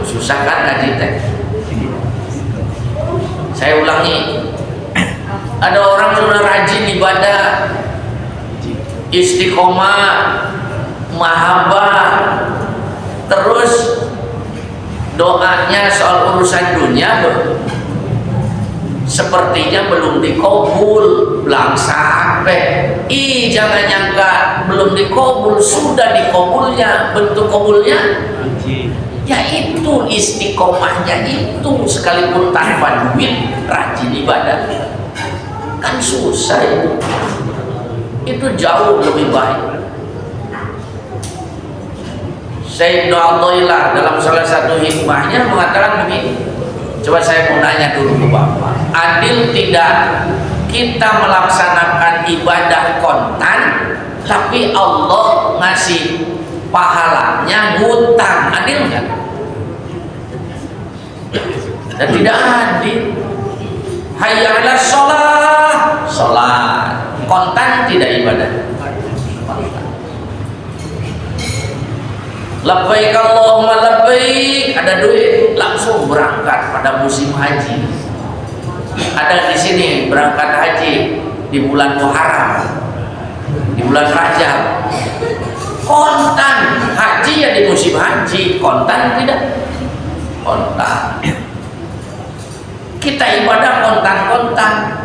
Susah kan ngaji teh? Saya ulangi, ada orang sudah rajin ibadah, istiqomah, mahabbah, terus doanya soal urusan dunia sepertinya belum dikabul, belangsa ape. Jangan nyangka belum dikabul, sudah dikabulnya, bentuk kabulnya yaitu istiqomahnya itu, sekalipun tanpa duit rajin ibadah. Kan susah itu jauh lebih baik. Syekh Ibnu Athaillah dalam salah satu hikmahnya mengatakan begini. Coba saya mau nanya dulu ke Bapak, adil tidak kita melaksanakan ibadah kontan tapi Allah ngasih pahalanya ngutang, adil nggak? Dan tidak adil. Hayya 'alas shalah, salat kontan tidak ibadah. Labbaik Allahumma labbaik, ada duit langsung berangkat pada musim haji. Ada di sini berangkat haji di bulan Muharram, di bulan Rajab. Kontan haji ya di musim haji, kontan tidak? Kontan. Kita ibadah kontan-kontan.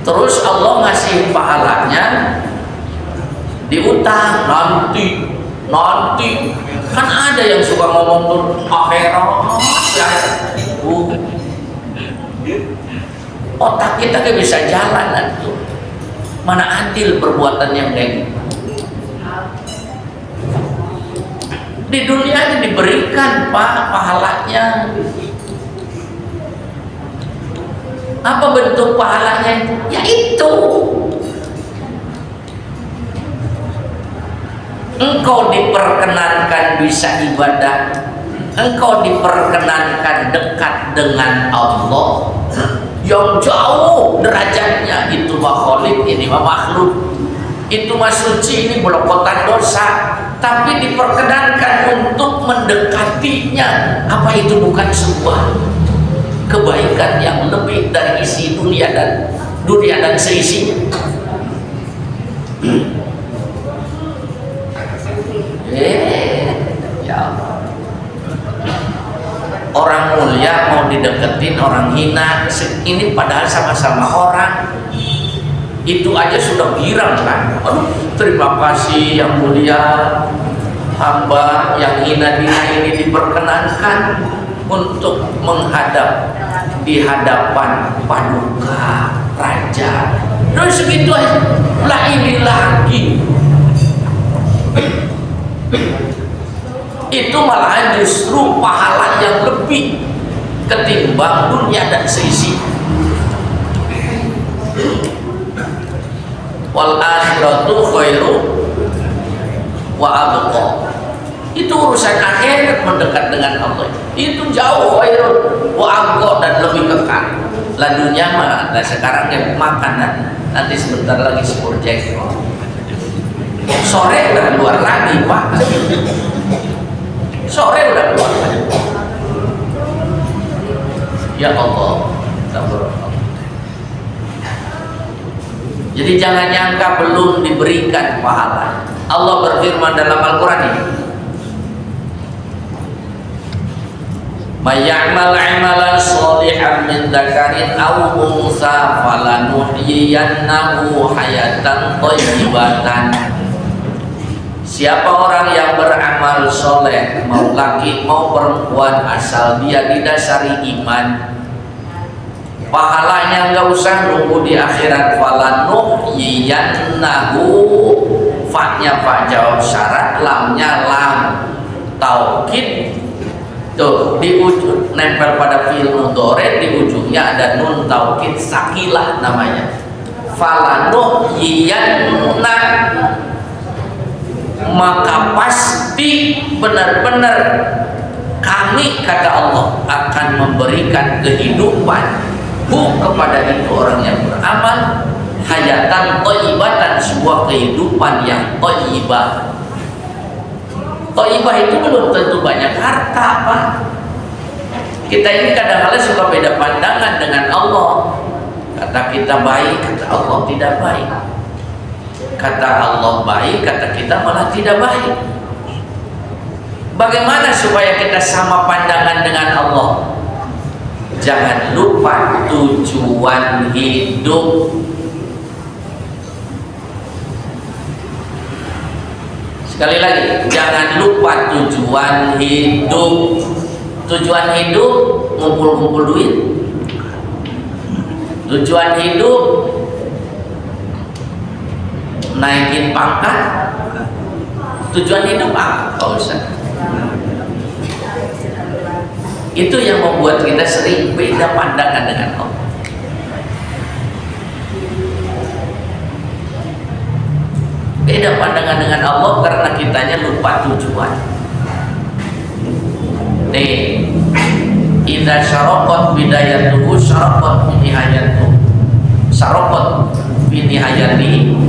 Terus Allah ngasih pahalanya diutang nanti kan ada yang suka ngomong tuh akhirat ya. Otak kita gak bisa jalan nanti. Mana adil perbuatan yang kayak gitu. Di dunia ini diberikan Pak pahalanya. Apa bentuk pahalanya? Ya itu. Engkau diperkenankan bisa ibadah, engkau diperkenankan dekat dengan Allah yang jauh derajatnya. Itu makhluk, ini makhluk. Itu mah suci, ini belokotan dosa, tapi diperkenankan untuk mendekatinya. Apa itu bukan sebuah kebaikan yang lebih dari isi dunia dan seisinya? Ya Allah. Orang mulia mau dideketin orang hina, ini padahal sama-sama orang. Itu aja sudah girang kan. Aduh, terima kasih yang mulia, hamba yang hina-hina ini diperkenankan untuk menghadap di hadapan paduka raja. Dan segitu aja, lah ini lagi. Itu malahan justru pahala yang lebih ketimbang dunia dan seisi. Wal akhiratu khairu wa abqa. Itu urusan akhirat, mendekat dengan Allah. Itu jauh khairu wa abqa, dan lebih kekal. Lah dunia mah, nah sekarang kayak makanan, nanti sebentar lagi sepur jengkol. Sore udah keluar lagi, Pak. Sore udah keluar lagi. Ya Allah, tabarakallah. Jadi jangan nyangka belum diberikan pahala. Allah berfirman dalam Al-Quran ini, "May ya'mal 'amalan shalihan min dzakarin aw untha falanuhyiyannahu hayatan thayyibatan." Siapa orang yang beramal soleh, mau laki mau perempuan, asal dia didasari iman, pahalanya nggak usah nunggu di akhirat. Falanuhyiyannahu, fa-nya fa jawab syarat, lamnya lam taukid. Tuh di ujung nempel pada fi'il mudhari, di ujungnya ada nun taukid sakilah namanya. Falanuhyiyanna, maka pasti benar-benar kami, kata Allah, akan memberikan kehidupan kepada itu orang yang beramal, hayatan thayyibatan, sebuah kehidupan yang thayyibah. Thayyibah itu belum tentu banyak harta, Pak. Kita ini kadang-kadang suka beda pandangan dengan Allah. Kata kita baik, kata Allah tidak baik. Kata Allah baik, kata kita malah tidak baik. Bagaimana supaya kita sama pandangan dengan Allah? Jangan lupa tujuan hidup. Sekali lagi, jangan lupa tujuan hidup. Tujuan hidup ngumpul-ngumpul duit. Tujuan hidup naikin pangkat. Tujuan hidup apa, Pak Ustaz? Itu yang membuat kita sering beda pandangan dengan Allah. Beda pandangan dengan Allah karena kitanya lupa tujuan. Nih, idza syaraqat bidayatuhu syaraqat nihayatuhu. Syaraqat binihayatihi.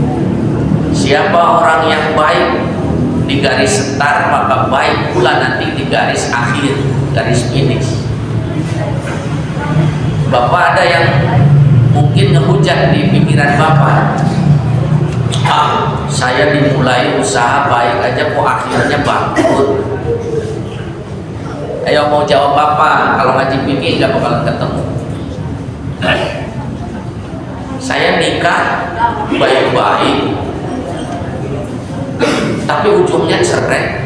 Siapa orang yang baik di garis setar, maka baik pula nanti di garis akhir, garis finish. Bapak ada yang mungkin ngehujat di pikiran Bapak, saya dimulai usaha baik aja kok akhirnya bangkrut. Ayo mau jawab Bapak, kalau ngaji fikih nggak bakalan ketemu. Saya nikah baik-baik, tapi ujungnya cerai.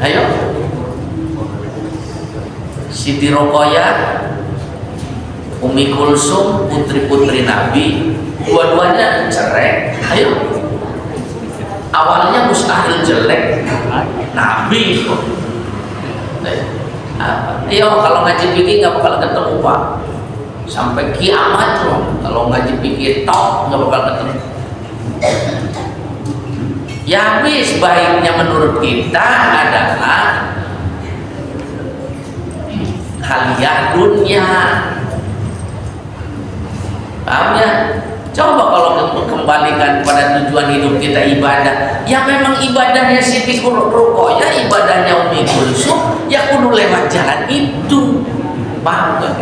Ayo, Siti Roqayah, Umi Kulsum, putri-putri Nabi, dua-duanya cerai. Ayo, awalnya mustahil jelek, Nabi kok. Ayo, kalau ngaji fikih nggak bakal ketemu, Pak. Sampai kiamat loh, kalau ngaji fikih tok nggak bakal ketemu. Ya habis, baiknya menurut kita adalah haliah dunia. Paham ya? Coba kalau kembalikan pada tujuan hidup kita ibadah, ya memang ibadahnya Siti Roqayah, ibadahnya Umi Kulsum, ya kudu lewat jalan itu. Paham gak?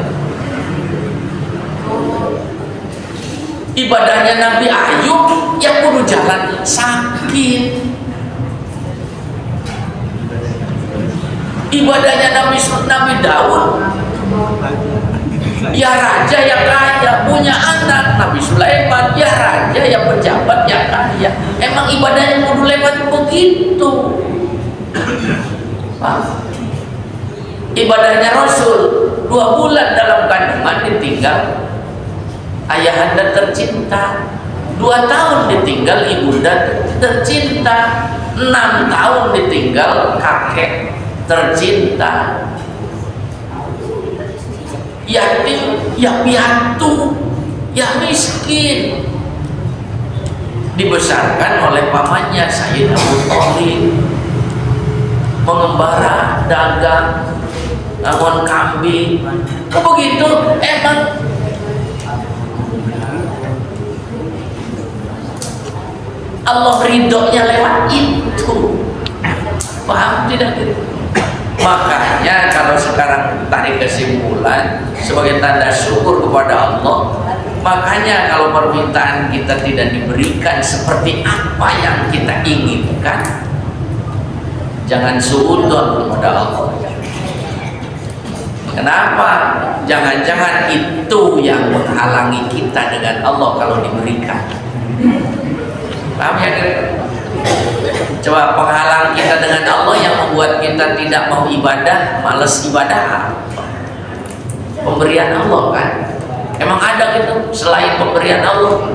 Ibadahnya Nabi Ayub, ya kudu jalan sakit. Ibadahnya Nabi Daud, Ya raja yang kaya, punya anak Nabi Sulaiman, ya raja yang pejabat yang kaya. Emang ibadahnya kudu lewat begitu. Ibadahnya Rasul 2 bulan dalam kandungan ditinggal ayahanda tercinta, 2 tahun ditinggal ibunda tercinta, 6 tahun ditinggal kakek tercinta, yatim, ya piatu, ya miskin, dibesarkan oleh pamannya Sayyid Abu Thalib, mengembara, dagang, bangun kambing. Kok begitu? Emang Allah ridhonya lewat itu. Paham tidak? Makanya kalau sekarang tarik kesimpulan sebagai tanda syukur kepada Allah, makanya kalau permintaan kita tidak diberikan seperti apa yang kita inginkan, jangan suudzon kepada Allah. Kenapa? Jangan-jangan itu yang menghalangi kita dengan Allah kalau diberikan. Paham ya? Coba penghalang kita dengan Allah yang membuat kita tidak mau ibadah, males ibadah. Pemberian Allah kan? Emang ada gitu selain pemberian Allah?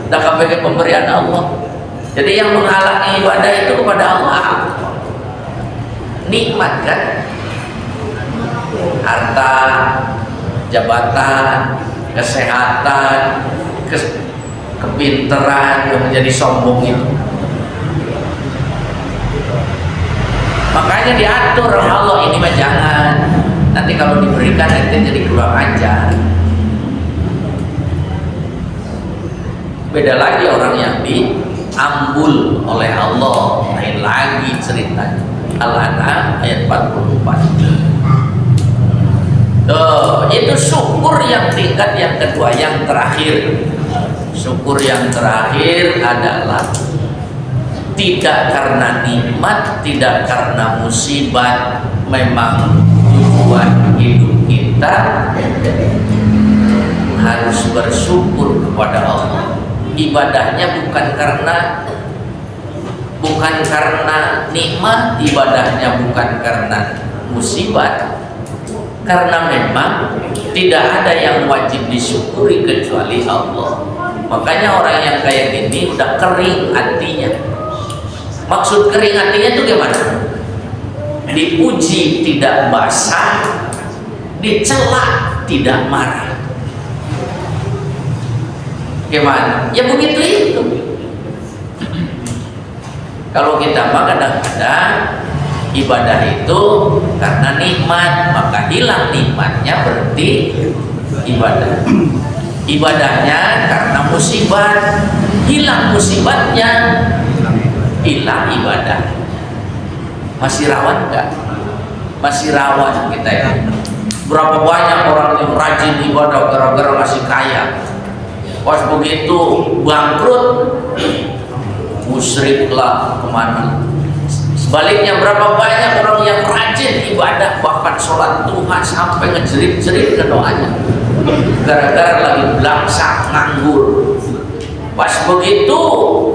Dah KPK pemberian Allah. Jadi yang menghalangi ibadah itu kepada Allah. Nikmat kan? Harta, jabatan, kesehatan, kepinteran yang menjadi sombong itu. Makanya diatur Allah, ini mah jangan. Nanti kalau diberikan nanti jadi kurang ajar. Beda lagi orang yang diambul oleh Allah, lain lagi ceritanya. Al-An'am ayat 44. Itu syukur yang tingkat yang kedua, yang terakhir. Syukur yang terakhir adalah tidak karena nikmat, tidak karena musibah. Memang tujuan hidup kita harus bersyukur kepada Allah. Ibadahnya bukan karena nikmat, ibadahnya bukan karena musibah. Karena memang tidak ada yang wajib disyukuri kecuali Allah. Makanya orang yang kayak gini udah kering hatinya. Maksud kering hatinya itu gimana? Dipuji tidak basah, dicela tidak marah. Gimana? Ya begitu itu. Kalau kita mah kadang-kadang ibadah itu karena nikmat, maka hilang nikmatnya berarti ibadah. Ibadahnya karena musibah, hilang musibahnya, hilang ibadah. Masih rawan enggak? Masih rawan kita ya. Berapa banyak orang yang rajin ibadah gara-gara masih kaya, pas begitu bangkrut, musyrik lah kemana. Sebaliknya berapa banyak orang yang rajin ibadah, bahkan sholat Tuhan sampai ngejerit-jerit ke doanya, gara-gara lagi belangsak nganggur. Pas begitu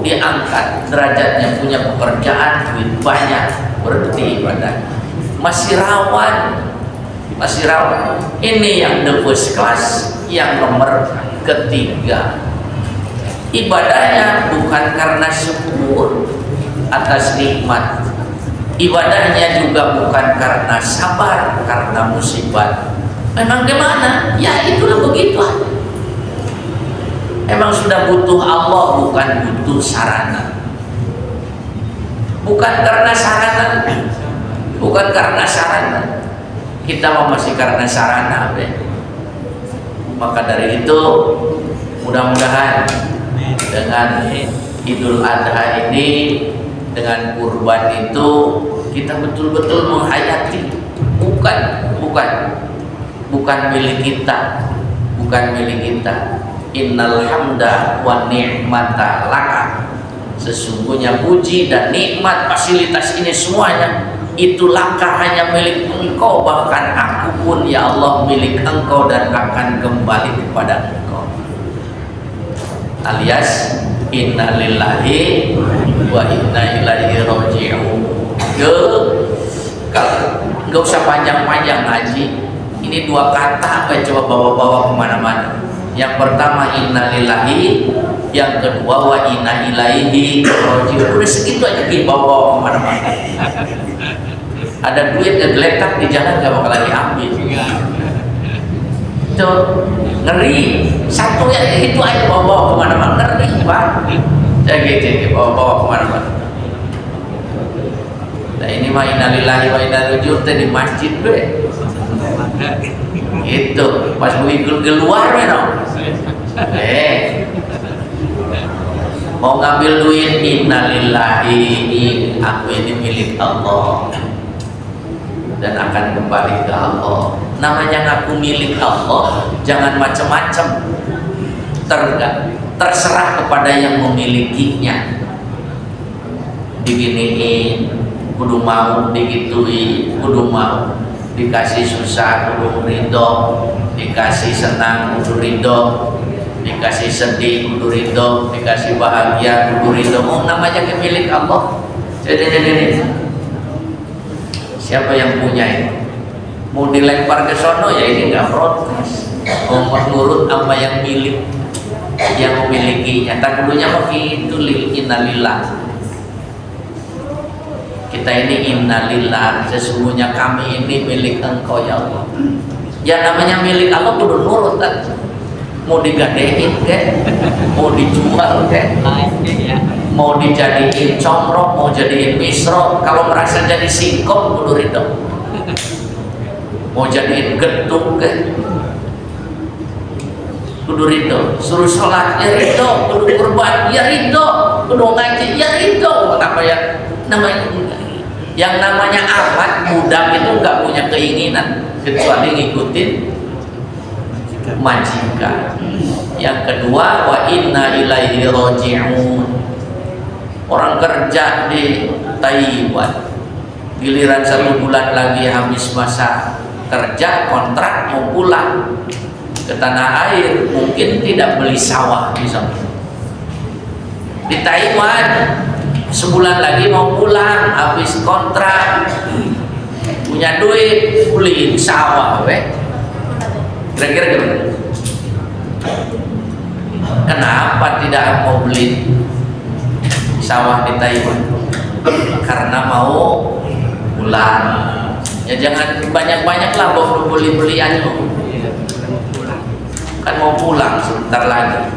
diangkat derajatnya, punya pekerjaan, duit banyak, berarti ibadah masih rawan, masih rawan. Ini yang the first class, yang nomor ketiga. Ibadahnya bukan karena syukur atas nikmat, ibadahnya juga bukan karena sabar karena musibah. Memang gimana? Ya itulah begitu. Emang sudah butuh Allah, bukan butuh sarana. Bukan karena sarana, bukan karena sarana. Kita mau masih karena sarana, Maka dari itu mudah-mudahan dengan Idul Adha ini, dengan kurban itu, kita betul-betul menghayati bukan milik kita, bukan milik kita. Innal hamda wa ni'mata laka. Sesungguhnya puji dan nikmat, fasilitas ini semuanya itu langkah hanya milik engkau, bahkan aku pun ya Allah milik engkau dan akan kembali kepada engkau. Alias inna lillahi wa inna ilaihi raji'un. Kalau nggak usah panjang-panjang ngaji, ini dua kata apa coba bawa-bawa kemana-mana. Yang pertama inna lillahi, yang kedua wa inna ilaihi raji'un. Udah segitu aja bawa-bawa kemana-mana. Ada duit ngegeletak di jalan gak bakal lagi ambil. Itu ngeri. Satu ya itu aja bawa-bawa kemana-mana, ngeri Pak. Jadi bawa-bawa kemana-mana. Nah ini mah innalillahi wa inna ilaihi raji'un di masjid gue. Itu pas gue keluar no. Mau ngambil duit innalillahi, aku ini milik Allah dan akan kembali ke Allah. Namanya ngaku milik Allah, jangan macam-macam. Terserah kepada yang memilikinya. Diginiin, kudu mau, digituin, kudu mau. Dikasih susah, kudu ridho. Dikasih senang, kudu ridho. Dikasih sedih, kudu ridho. Dikasih bahagia, kudu ridho. Oh, namanya milik Allah. Jadi. Siapa yang punya ini? Mau dilempar ke sono ya ini nggak protes. Mau menurut apa yang milik, yang memilikinya. Tak kudunya begitu innalillah. Kita ini innalillah, sesungguhnya kami ini milik engkau ya Allah. Ya namanya milik Allah kudu nurut kan. Mau digadein ke, mau dijual ke, mau dijadiin comrok, mau jadiin misro. Kalau merasa jadi singkong kudu ridho. Mau jadiin gedung ke, kudu ridho. Suruh sholat ya ridho, kudu kurban ya ridho, kudu ngaji ya ridho. Apa ya namanya? Yang namanya amat budak itu nggak punya keinginan kecuali ngikutin majikan. Yang kedua wa inna ilaihi raji'un. Orang kerja di Taiwan, giliran 1 bulan lagi habis masa kerja kontrak mau pulang ke tanah air, mungkin tidak beli sawah di sana. Di Taiwan sebulan lagi mau pulang habis kontrak, punya duit beliin sawah kira-kira gimana? Kenapa tidak mau beli sawah di Taiwan? Karena mau pulang. Ya jangan banyak-banyak lah bawa beli-belian lo. Kan mau pulang sebentar lagi.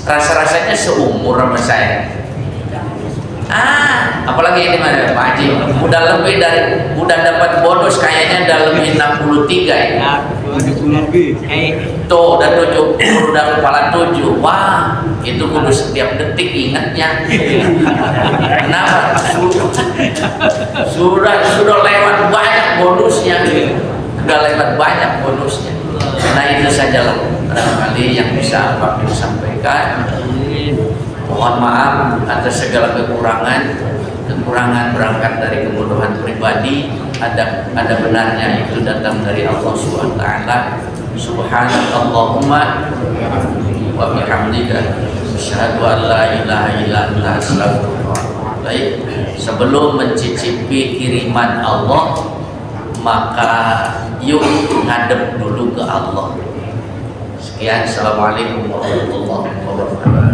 Rasa-rasanya seumur sama saya. Apalagi ini mana Pak Haji, udah dapat bonus kayaknya udah lebih 63 ya. Tuh udah 70, udah kepala 7. Wah, itu kudu setiap detik ingatnya. Kenapa? Sudah lewat banyak bonusnya. Sudah lewat banyak bonusnya. Nah itu sajalah barangkali yang bisa Pak sampaikan. Mohon maaf atas segala kekurangan berangkat dari kebodohan pribadi. Ada benarnya itu datang dari Allah Subhanahu wa taala. Subhanallahumma wa bihamdika asyhadu an la ilaha illa anta astaghfiruka wa atubu ilaik. Sebelum mencicipi kiriman Allah, maka yuk ngadep dulu ke Allah. Sekian, assalamualaikum warahmatullahi wabarakatuh.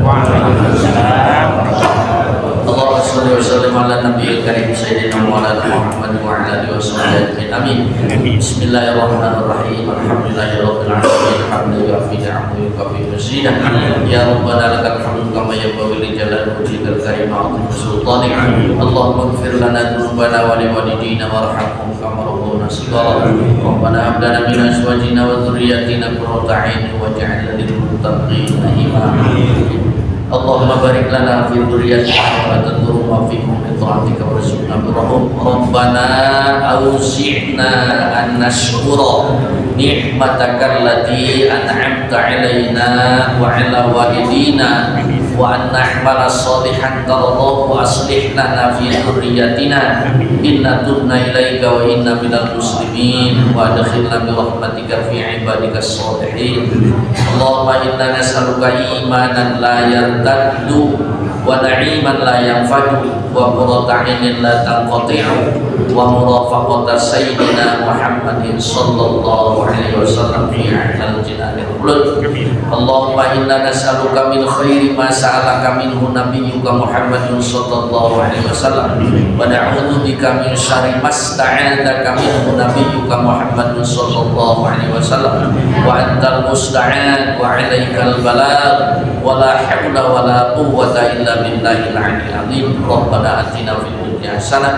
Allahumma sholli wa sallim ala nabiyil karim sayyidina Maulana Muhammad wa ala alihi washabbihi amin. Bismillahirrahmanirrahim. Alhamdulillahirabbil alamin. Hamdan yu'affi ni'amahu wa yukafi mazidah. Ya rabbana lakal hamdu kama yanbaghi li jalali wajhikal karim wa 'azimi sultanik. Allahumma ighfir lana dhunubana wa li walidina warhamhum kama rabbawna shighara. Rabbana hab lana min azwajina wa dhurriyyatina qurrata 'ainin waj'alna lil muttaqina imama. Allahumma barik lana fi dzurriyyatina wa la tadurrna fihim bi ta'atika warzuqna birrahum. Rabbana awzi'na an nashkura ni'mataka allati an'amta 'alaina wa 'ala walidina وأن نعمل صالحا ترضاه وأصلح لنا في ذريتنا إنا تبنا إليك وإنا من المسلمين وأدخلنا برحمتك في عبادك الصالحين اللهم إنا نسألك إيمانا لا يرتد ونعيما لا ينفد وقرة عين لا تنقطع ومرافقة سيدنا محمد صلى الله عليه وسلم في أعلى الجنان الخلد اللهم إنا نسألك من خير ما سألك منه نبيك محمد صلى الله عليه وسلم ونعوذ بك من شر ما استعاذك منه نبيك محمد صلى الله عليه وسلم وأنت المستعان وعليك البلاغ ولا حول ولا قوة إلا بالله العلي العظيم ربنا آتنا في الدنيا حسنة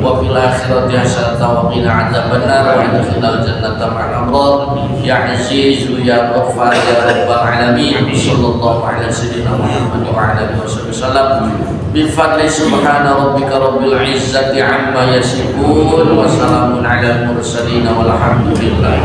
وفي الآخرة حسنة وقنا عذاب النار وادخلنا الجنة مع الأبرار يا عزيز يا غفار يا رب العالمين صلى الله على سيدنا محمد وعلى آله وصحبه وسلم بفضل سبحان ربك رب العزة عما يصفون وسلام على المرسلين والحمد لله